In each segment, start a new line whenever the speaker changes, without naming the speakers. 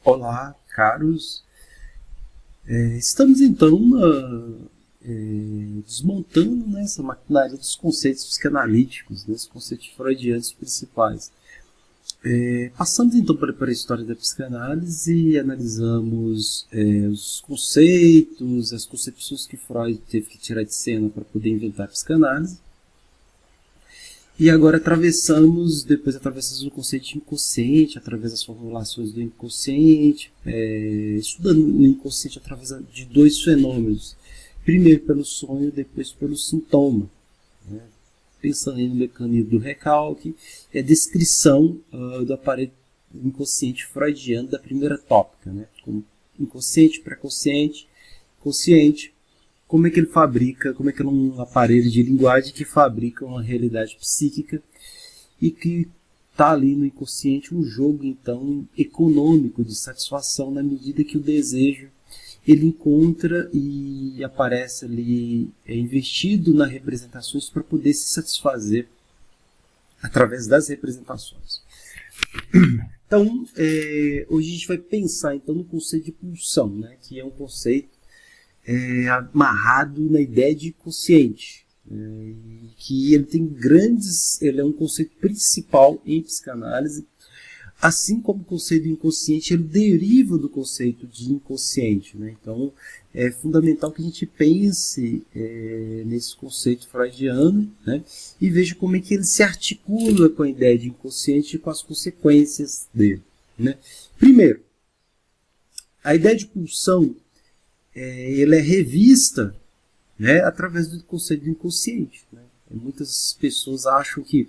Olá, caros. Estamos então desmontando, né, essa maquinaria dos conceitos psicanalíticos, né, os conceitos freudianos principais. Passamos então para a história da psicanálise e analisamos os conceitos, as concepções que Freud teve que tirar de cena para poder inventar a psicanálise. E agora atravessamos o conceito de inconsciente, através das formulações do inconsciente, estudando o inconsciente através de dois fenômenos. Primeiro pelo sonho, depois pelo sintoma. Né? Pensando aí no mecanismo do recalque e a descrição do aparelho inconsciente freudiano da primeira tópica, né? Como inconsciente, pré-consciente, consciente. Como é que ele fabrica, como é que é um aparelho de linguagem que fabrica uma realidade psíquica e que está ali no inconsciente um jogo, então, econômico de satisfação na medida que o desejo ele encontra e aparece ali investido nas representações para poder se satisfazer através das representações. Então, hoje a gente vai pensar então no conceito de pulsão, né, que é um conceito amarrado na ideia de consciente, que ele é um conceito principal em psicanálise, assim como o conceito do inconsciente ele deriva do conceito de inconsciente, né? Então é fundamental que a gente pense nesse conceito freudiano, né? E veja como é que ele se articula com a ideia de inconsciente e com as consequências dele, né? Primeiro, a ideia de pulsão ele é revista, né, através do conceito do inconsciente. Né? Muitas pessoas acham que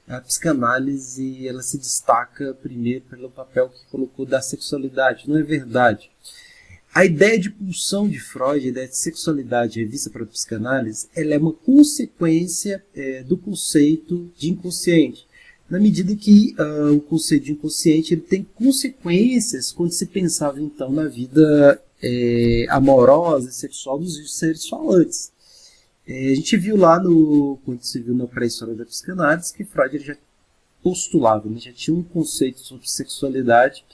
a psicanálise ela se destaca primeiro pelo papel que colocou da sexualidade. Não é verdade. A ideia de pulsão de Freud, a ideia de sexualidade revista para a psicanálise, ela é uma consequência do conceito de inconsciente. Na medida que o conceito de inconsciente ele tem consequências quando se pensava então na vida amorosa e sexual dos seres falantes. A gente viu lá quando se viu na pré-história da psicanálise que Freud ele já postulava, né, já tinha um conceito sobre sexualidade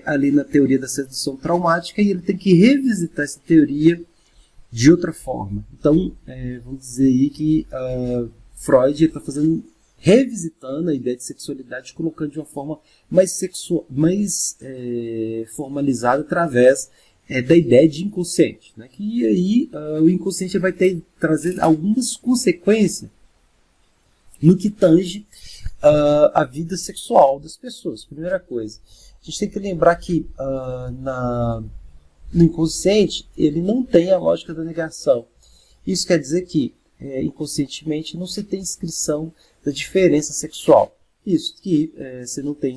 ali na teoria da sedução traumática e ele tem que revisitar essa teoria de outra forma. Então, vamos dizer aí que Freud está revisitando a ideia de sexualidade, colocando de uma forma mais formalizada através da ideia de inconsciente, né? Que aí o inconsciente vai trazer algumas consequências no que tange a vida sexual das pessoas. Primeira coisa, a gente tem que lembrar que no inconsciente ele não tem a lógica da negação. Isso quer dizer que inconscientemente não se tem inscrição da diferença sexual. Isso que você não tem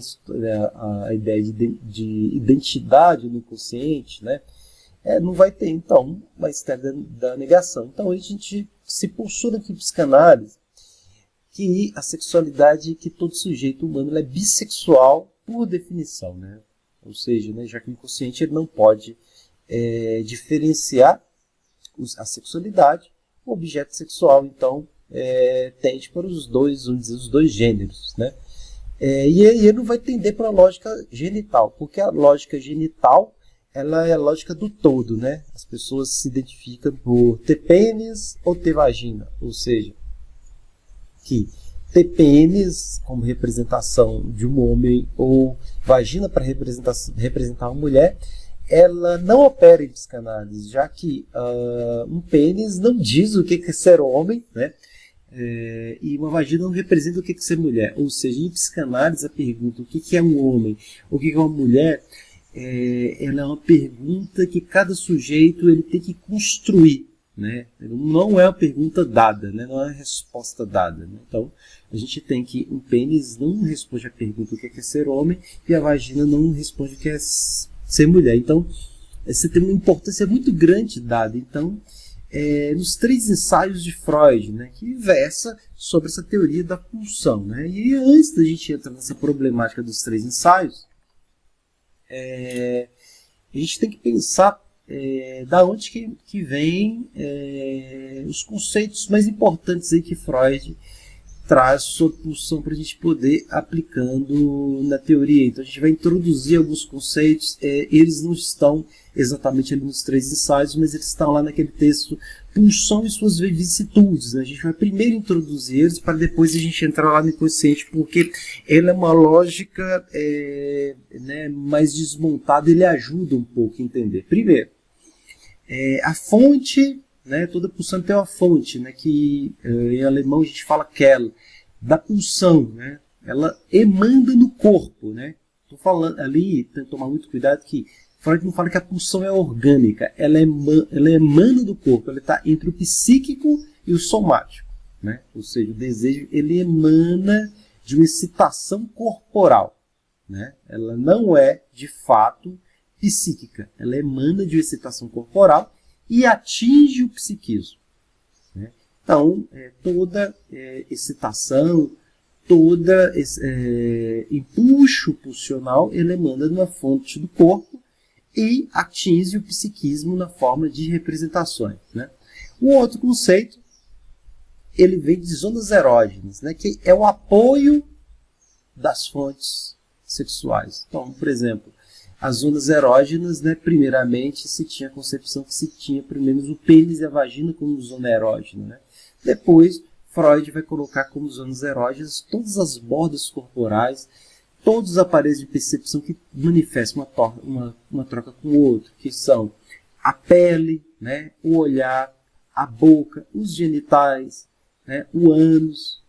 a ideia de identidade no inconsciente, né? Não vai ter, então, uma história da negação. Então, a gente se postula aqui em psicanálise que a sexualidade, que todo sujeito humano é bissexual por definição, né? Ou seja, né, já que o inconsciente ele não pode diferenciar a sexualidade, o objeto sexual, então, tende para os dois gêneros, né? E ele não vai tender para a lógica genital, porque a lógica genital ela é a lógica do todo, né? As pessoas se identificam por ter pênis ou ter vagina, ou seja, que ter pênis como representação de um homem ou vagina para representar uma mulher, ela não opera em psicanálise, já que um pênis não diz o que é ser homem, né? E uma vagina não representa o que é ser mulher. Ou seja, em psicanálise a pergunta o que é um homem, o que é uma mulher, ela é uma pergunta que cada sujeito ele tem que construir, né? Não é uma pergunta dada, né? Não é uma resposta dada, né? Então a gente tem que um pênis não responde a pergunta o que é ser homem e a vagina não responde o que é ser mulher. Então você tem uma importância muito grande dada. Então nos 3 ensaios de Freud, né, que versa sobre essa teoria da pulsão, né? E antes da gente entrar nessa problemática dos 3 ensaios, a gente tem que pensar da onde que vem os conceitos mais importantes aí que Freud traz sobre pulsão para a gente poder aplicando na teoria. Então a gente vai introduzir alguns conceitos, eles não estão exatamente ali nos 3 ensaios, mas eles estão lá naquele texto Pulsão e suas vicissitudes, né? A gente vai primeiro introduzir eles para depois a gente entrar lá no inconsciente, porque ele é uma lógica né, mais desmontada, ele ajuda um pouco a entender. Primeiro, a fonte, né, toda pulsão tem uma fonte, né, que em alemão a gente fala Quelle, da pulsão, né, ela emana no corpo. Né? Estou falando ali, tem que tomar muito cuidado que Freud não fala que a pulsão é orgânica, ela emana do corpo, ela está entre o psíquico e o somático. Né? Ou seja, o desejo ele emana de uma excitação corporal. Né? Ela não é, de fato, psíquica, ela emana de uma excitação corporal e atinge o psiquismo. Né? Então, toda excitação, toda empuxo pulsional, ele emana de uma fonte do corpo e atinge o psiquismo na forma de representações. Né? O outro conceito, ele vem de zonas erógenas, né? Que é o apoio das fontes sexuais. Então, por exemplo, as zonas erógenas, né, primeiramente, se tinha a concepção que se tinha primeiro o pênis e a vagina como zona erógena. Né? Depois, Freud vai colocar como zonas erógenas todas as bordas corporais, todos os aparelhos de percepção que manifestam uma troca com o outro, que são a pele, né, o olhar, a boca, os genitais, né, o ânus,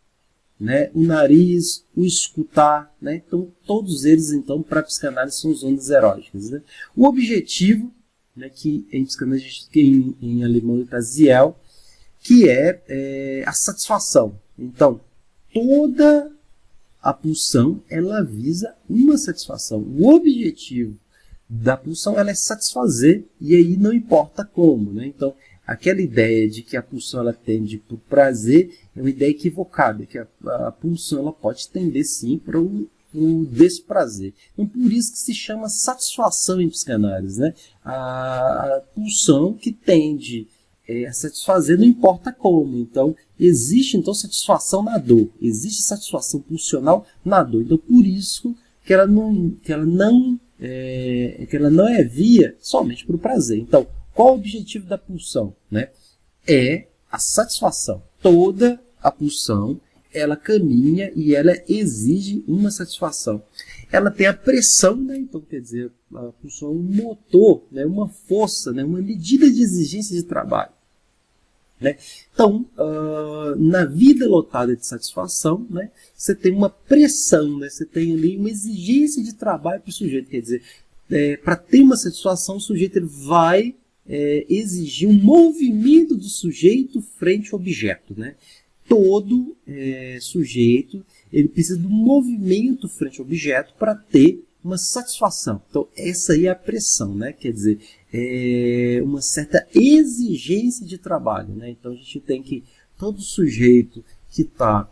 né, o nariz, o escutar. Né? Então, todos eles, então, para a psicanálise, são zonas erógenas. Né? O objetivo, né, que em psicanálise, em alemão está Ziel, que é a satisfação. Então, toda a pulsão, ela visa uma satisfação. O objetivo da pulsão ela é satisfazer, e aí não importa como. Né? Então, aquela ideia de que a pulsão ela tende para o prazer é uma ideia equivocada, que a pulsão ela pode tender sim para o desprazer. Então, por isso que se chama satisfação em psicanálise. Né? A pulsão que tende a satisfazer não importa como. Então, existe então satisfação na dor, existe satisfação pulsional na dor. Então, por isso que ela não é via somente para o prazer. Então, qual o objetivo da pulsão? Né? É a satisfação. Toda a pulsão, ela caminha e ela exige uma satisfação. Ela tem a pressão, né? Então, quer dizer, a pulsão é um motor, né? Uma força, né? Uma medida de exigência de trabalho. Né? Então, na vida lotada de satisfação, né? Você tem uma pressão, né? Você tem ali uma exigência de trabalho para o sujeito. Quer dizer, para ter uma satisfação, o sujeito ele vai exigir um movimento do sujeito frente ao objeto. Né? Todo sujeito ele precisa de um movimento frente ao objeto para ter uma satisfação. Então, essa aí é a pressão, né? Quer dizer, uma certa exigência de trabalho. Né? Então, a gente tem que, todo sujeito que está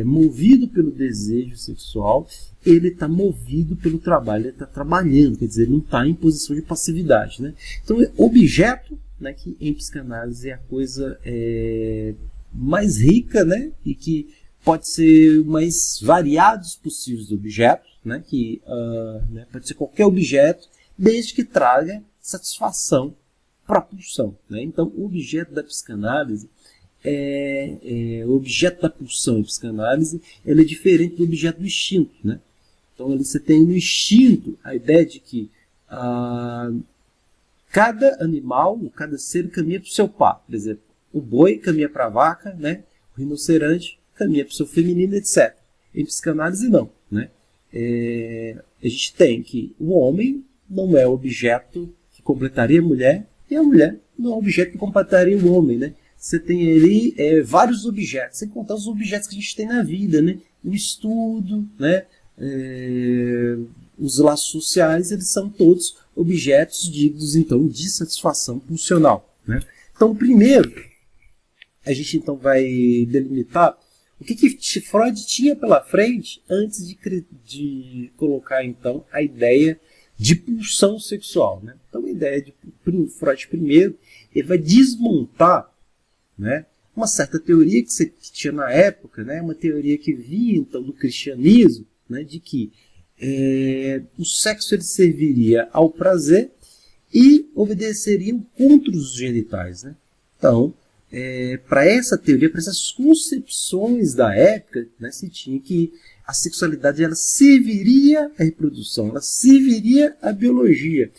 movido pelo desejo sexual, ele está movido pelo trabalho, ele está trabalhando, quer dizer, ele não está em posição de passividade. Né? Então, objeto, né, que em psicanálise é a coisa mais rica, né, e que pode ser mais variados possíveis do objeto, né, que né, pode ser qualquer objeto, desde que traga satisfação para a pulsão. Né? Então, o objeto da psicanálise, o objeto da pulsão em psicanálise, ele é diferente do objeto do instinto. Né? Então, você tem no instinto a ideia de que cada animal, cada ser caminha para o seu par. Por exemplo, o boi caminha para a vaca, né? O rinoceronte caminha para o seu feminino, etc. Em psicanálise, não. Né? A gente tem que o homem não é o objeto que completaria a mulher, e a mulher não é o objeto que completaria o homem. Né? Você tem ali vários objetos, sem contar os objetos que a gente tem na vida. Né? O estudo, né? Os laços sociais, eles são todos objetos dignos, então, de satisfação pulsional. Né? Então, primeiro, a gente então vai delimitar o que Freud tinha pela frente antes de colocar, então, a ideia de pulsão sexual. Né? Então, a ideia de Freud, primeiro, ele vai desmontar, né, uma certa teoria que tinha na época, né, uma teoria que vinha então do cristianismo, né, de que o sexo ele serviria ao prazer e obedeceria contra os genitais. Né? Então, para essa teoria, para essas concepções da época, né, se tinha que a sexualidade ela serviria à reprodução, ela serviria à biologia.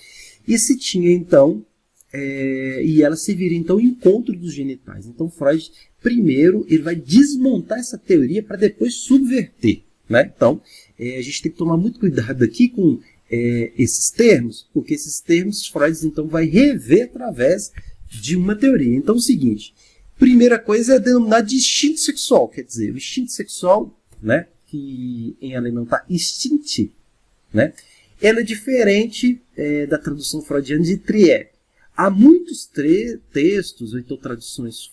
E se tinha, então, e ela serviria, então, ao encontro dos genitais. Então, Freud, primeiro, ele vai desmontar essa teoria para depois subverter. Né? Então, a gente tem que tomar muito cuidado aqui com esses termos, porque esses termos Freud, então, vai rever através de uma teoria. Então, é o seguinte, primeira coisa é denominar de instinto sexual, quer dizer, o instinto sexual, né, que em alemão está instinct, né, ela é diferente da tradução freudiana de Trier. Há muitos textos, ou então traduções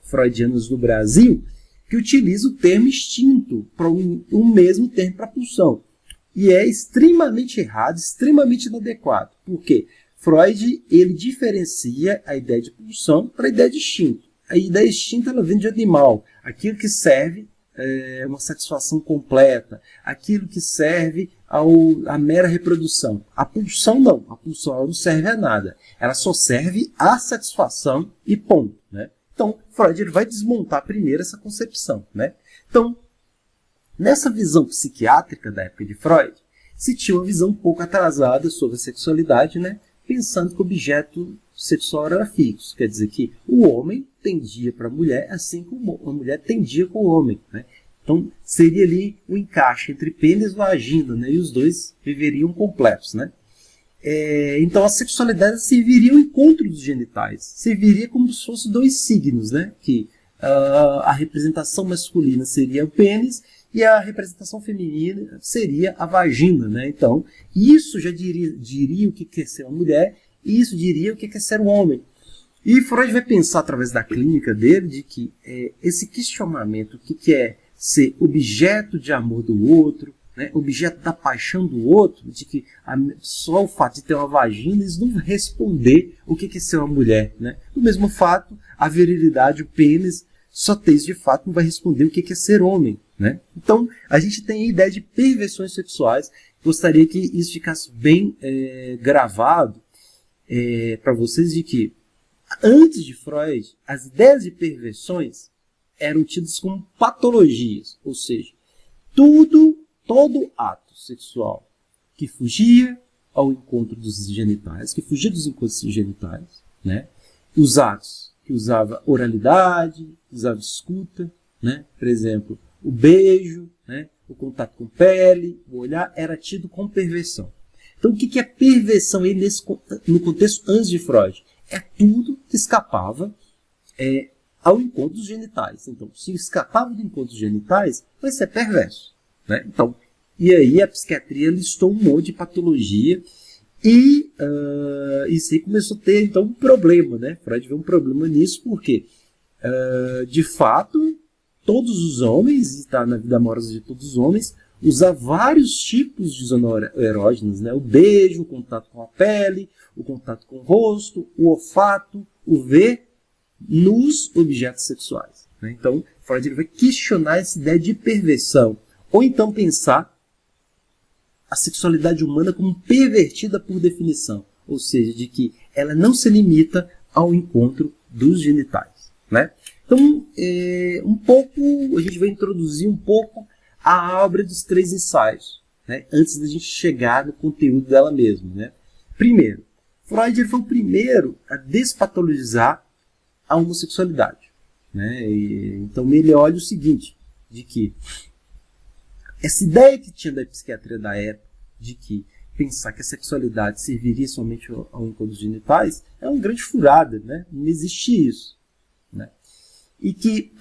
freudianas no Brasil, que utilizam o termo instinto para o mesmo termo para pulsão. E é extremamente errado, extremamente inadequado. Por quê? Freud ele diferencia a ideia de pulsão para a ideia de instinto. A ideia de instinto ela vem de animal, aquilo que serve uma satisfação completa, aquilo que serve à mera reprodução. A pulsão não, a pulsão ela não serve a nada, ela só serve à satisfação e ponto. Né? Então, Freud ele vai desmontar primeiro essa concepção. Né? Então, nessa visão psiquiátrica da época de Freud, se tinha uma visão um pouco atrasada sobre a sexualidade, né? Pensando que o objeto sexual era fixo. Quer dizer que o homem tendia para a mulher, assim como a mulher tendia com o homem. Né? Então, seria ali um encaixe entre pênis e vagina, né? E os dois viveriam completos. Né? Então, a sexualidade serviria ao encontro dos genitais. Serviria como se fossem dois signos, né? Que a representação masculina seria o pênis e a representação feminina seria a vagina. Né? Então, isso já diria o que é ser uma mulher e isso diria o que é ser um homem. E Freud vai pensar, através da clínica dele, de que esse questionamento, o que é ser objeto de amor do outro, né? Objeto da paixão do outro, de que só o fato de ter uma vagina, eles não vão responder o que é ser uma mulher. Né? Do mesmo fato, a virilidade, o pênis, só tem de fato não vai responder o que é ser homem. Né? Então, a gente tem a ideia de perversões sexuais. Gostaria que isso ficasse bem gravado para vocês, de que, antes de Freud, as ideias de perversões eram tidas como patologias, ou seja, todo ato sexual que fugia ao encontro dos genitais, que fugia dos encontros genitais, né? Os atos que usava oralidade, que usava escuta, né? Por exemplo, o beijo, né? O contato com pele, o olhar, era tido como perversão. Então, o que é perversão aí no contexto antes de Freud? É tudo que escapava ao encontro dos genitais. Então, se escapava do encontro dos genitais, vai ser perverso. Né? Então, e aí a psiquiatria listou um monte de patologia e isso aí começou a ter então um problema. Né? Freud viu um problema nisso porque, de fato, todos os homens, está na vida amorosa de todos os homens, usar vários tipos de zonas erógenas, né? O beijo, o contato com a pele, o contato com o rosto, o olfato, o ver nos objetos sexuais. Né? Então, Freud vai questionar essa ideia de perversão, ou então pensar a sexualidade humana como pervertida por definição, ou seja, de que ela não se limita ao encontro dos genitais. Né? Então, a gente vai introduzir um pouco a obra dos 3 ensaios, né? Antes da gente chegar no conteúdo dela mesma. Né? Primeiro, Freud foi o primeiro a despatologizar a homossexualidade. Né? Então ele olha o seguinte, de que essa ideia que tinha da psiquiatria da época, de que pensar que a sexualidade serviria somente ao encontro dos genitais, é uma grande furada. Né? Não existe isso. Né? E que,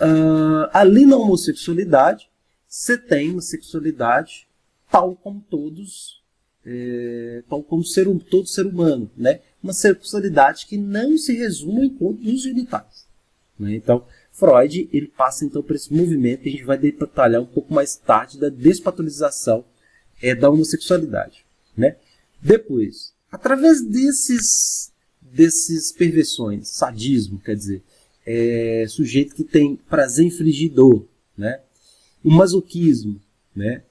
além da homossexualidade, você tem uma sexualidade tal como todo ser humano, né? Uma sexualidade que não se resume ao encontro dos genitais. Né? Então, Freud ele passa então por esse movimento que a gente vai detalhar um pouco mais tarde da despatologização da homossexualidade. Né? Depois, através desses perversões, sadismo, quer dizer, sujeito que tem prazer infligidor, né? O masoquismo, né?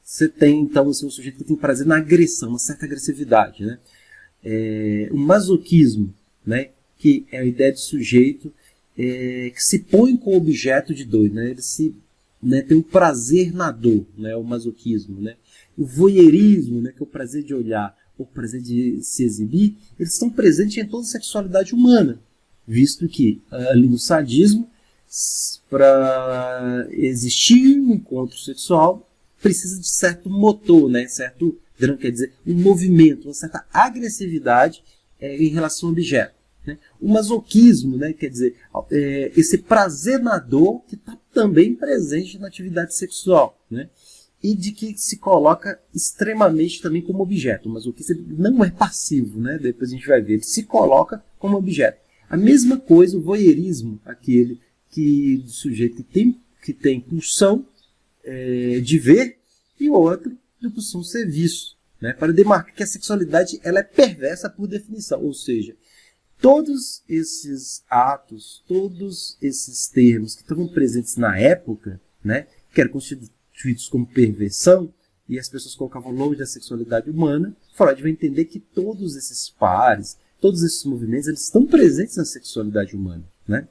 Você tem, então, um sujeito que tem prazer na agressão, uma certa agressividade, né? O masoquismo, né? Que é a ideia de sujeito que se põe com objeto de dor, né? Ele tem um prazer na dor, né? O masoquismo, né? O voyeurismo, né? Que é o prazer de olhar, o prazer de se exibir, eles estão presentes em toda a sexualidade humana, visto que ali no sadismo, para existir um encontro sexual, precisa de certo motor, né? Certo, quer dizer, um movimento, uma certa agressividade em relação ao objeto. Né? O masoquismo, né? Quer dizer, esse prazer na dor que está também presente na atividade sexual, né? E de que se coloca extremamente também como objeto. O masoquista não é passivo, né? Depois a gente vai ver, ele se coloca como objeto. A mesma coisa, o voyeurismo, aquele do sujeito que tem pulsão de ver, e o outro de pulsão ser visto, né? Para demarcar que a sexualidade ela é perversa por definição, ou seja, todos esses atos, todos esses termos que estavam presentes na época, né, que eram constituídos como perversão, e as pessoas colocavam longe da sexualidade humana, Freud vai entender que todos esses pares, todos esses movimentos, eles estão presentes na sexualidade humana, né?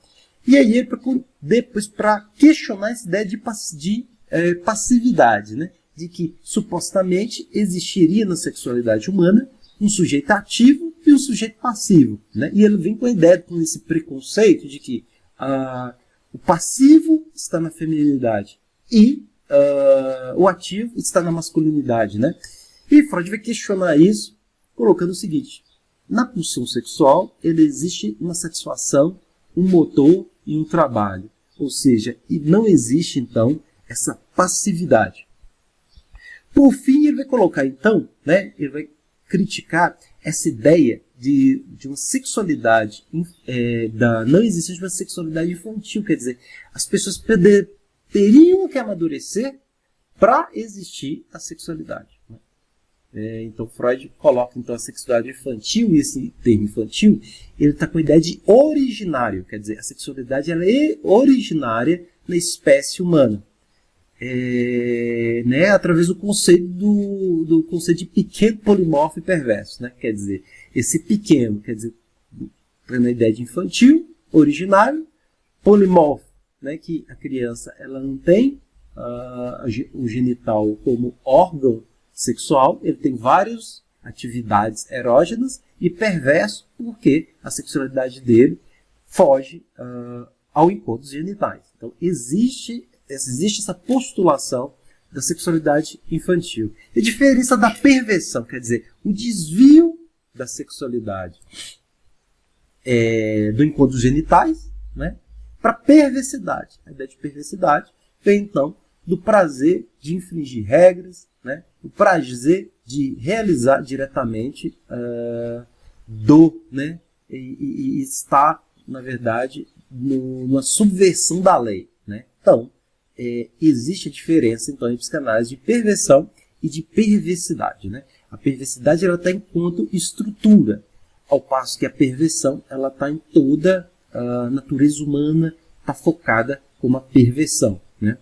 E aí, depois, para questionar essa ideia de passividade, né? De que, supostamente, existiria na sexualidade humana um sujeito ativo e um sujeito passivo, né? E ele vem com a ideia, com esse preconceito de que o passivo está na feminilidade e o ativo está na masculinidade, né? E Freud vai questionar isso colocando o seguinte: na pulsão sexual, ele existe uma satisfação, um motor e um trabalho. Ou seja, e não existe, então, essa passividade. Por fim, ele vai colocar, então, né, ele vai criticar essa ideia de uma sexualidade, da não existência de uma sexualidade infantil. Quer dizer, as pessoas teriam que amadurecer para existir a sexualidade. Né? Então Freud coloca então a sexualidade infantil, e esse termo infantil, ele está com a ideia de originário, quer dizer, a sexualidade ela é originária na espécie humana, né, através do conceito do conceito de pequeno, polimorfo e perverso, né? Quer dizer, esse pequeno, quer dizer, na ideia de infantil, originário, polimorfo, né, que a criança ela não tem o genital como órgão sexual, ele tem várias atividades erógenas, e perverso porque a sexualidade dele foge ao encontro dos genitais. Então existe essa postulação da sexualidade infantil. E a diferença da perversão, quer dizer, o desvio da sexualidade do encontro dos genitais, né, para perversidade. A ideia de perversidade vem então do prazer de infringir regras, né, o prazer de realizar diretamente né, e está, na verdade, numa subversão da lei. Né? Então, existe a diferença então, em psicanálise de perversão e de perversidade. Né? A perversidade está enquanto estrutura, ao passo que a perversão está em toda a natureza humana, está focada como a perversão. Né?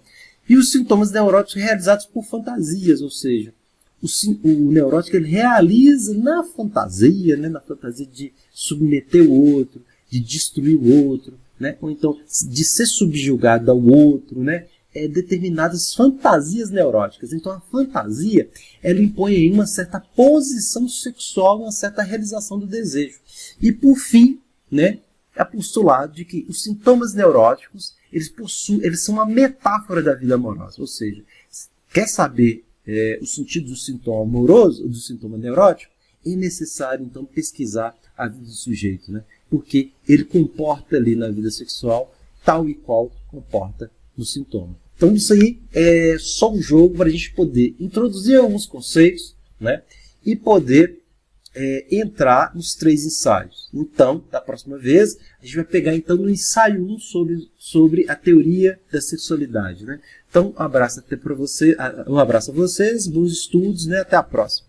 E os sintomas neuróticos realizados por fantasias, ou seja, o neurótico ele realiza na fantasia, né, na fantasia de submeter o outro, de destruir o outro, né, ou então de ser subjugado ao outro, né, determinadas fantasias neuróticas. Então a fantasia ela impõe aí uma certa posição sexual, uma certa realização do desejo. E por fim, né, é postulado de que os sintomas neuróticos eles são uma metáfora da vida amorosa, ou seja, quer saber o sentido do sintoma amoroso, do sintoma neurótico, é necessário então pesquisar a vida do sujeito, né? Porque ele comporta ali na vida sexual tal e qual comporta no sintoma. Então isso aí é só um jogo para a gente poder introduzir alguns conceitos, né? E poder entrar nos 3 ensaios. Então, da próxima vez, a gente vai pegar então no ensaio 1 sobre a teoria da sexualidade. Né? Então, um abraço a vocês, bons estudos, né? Até a próxima.